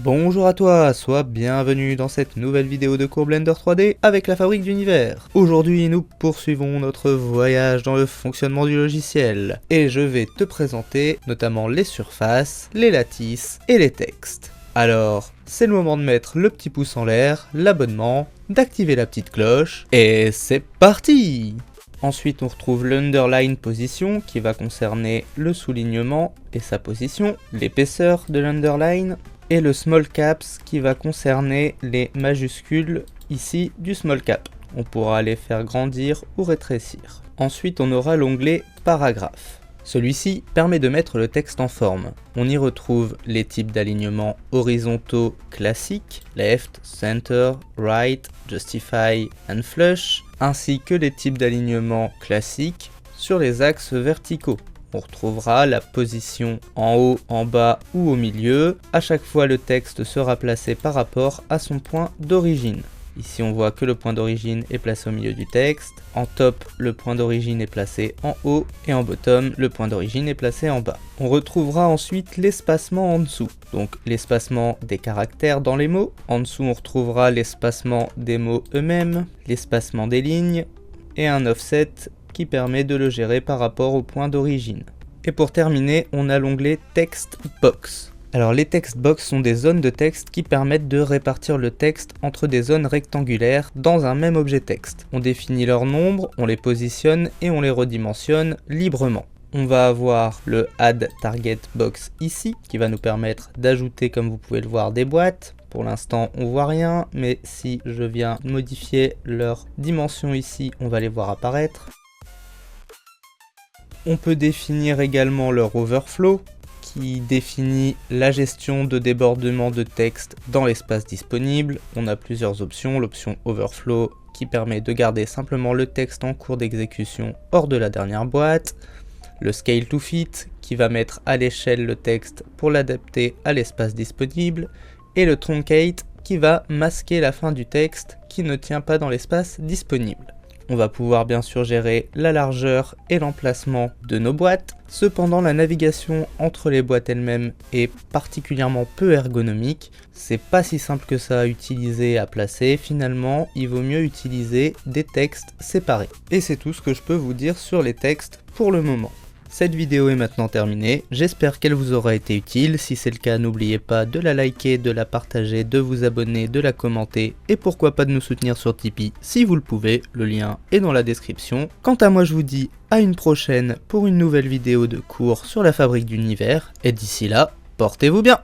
Bonjour à toi, sois bienvenue dans cette nouvelle vidéo de cours Blender 3D avec la fabrique d'univers. Aujourd'hui nous poursuivons notre voyage dans le fonctionnement du logiciel et je vais te présenter notamment les surfaces, les lattices et les textes. Alors c'est le moment de mettre le petit pouce en l'air, l'abonnement, d'activer la petite cloche et c'est parti! Ensuite on retrouve l'underline position qui va concerner le soulignement et sa position, l'épaisseur de l'underline, et le small caps qui va concerner les majuscules ici du small cap. On pourra les faire grandir ou rétrécir. Ensuite on aura l'onglet paragraphe. Celui-ci permet de mettre le texte en forme. On y retrouve les types d'alignement horizontaux classiques, left, center, right, justify and flush, ainsi que les types d'alignement classiques sur les axes verticaux. On retrouvera la position en haut, en bas ou au milieu. À chaque fois, le texte sera placé par rapport à son point d'origine. Ici, on voit que le point d'origine est placé au milieu du texte. En top, le point d'origine est placé en haut et en bottom, le point d'origine est placé en bas. On retrouvera ensuite l'espacement en dessous. Donc l'espacement des caractères dans les mots. En dessous, on retrouvera l'espacement des mots eux-mêmes, l'espacement des lignes et un offset qui permet de le gérer par rapport au point d'origine. Et pour terminer, on a l'onglet Text Box. Alors les text box sont des zones de texte qui permettent de répartir le texte entre des zones rectangulaires dans un même objet texte. On définit leur nombre, on les positionne et on les redimensionne librement. On va avoir le Add Target Box ici, qui va nous permettre d'ajouter, comme vous pouvez le voir, des boîtes. Pour l'instant, on voit rien, mais si je viens modifier leur dimension ici, on va les voir apparaître. On peut définir également leur overflow, qui définit la gestion de débordement de texte dans l'espace disponible. On a plusieurs options, l'option overflow qui permet de garder simplement le texte en cours d'exécution hors de la dernière boîte, le scale to fit qui va mettre à l'échelle le texte pour l'adapter à l'espace disponible, et le truncate qui va masquer la fin du texte qui ne tient pas dans l'espace disponible. On va pouvoir bien sûr gérer la largeur et l'emplacement de nos boîtes. Cependant, la navigation entre les boîtes elles-mêmes est particulièrement peu ergonomique. C'est pas si simple que ça à utiliser et à placer. Finalement, il vaut mieux utiliser des textes séparés. Et c'est tout ce que je peux vous dire sur les textes pour le moment. Cette vidéo est maintenant terminée, j'espère qu'elle vous aura été utile. Si c'est le cas, n'oubliez pas de la liker, de la partager, de vous abonner, de la commenter et pourquoi pas de nous soutenir sur Tipeee si vous le pouvez, le lien est dans la description. Quant à moi, je vous dis à une prochaine pour une nouvelle vidéo de cours sur la fabrique d'univers et d'ici là, portez-vous bien!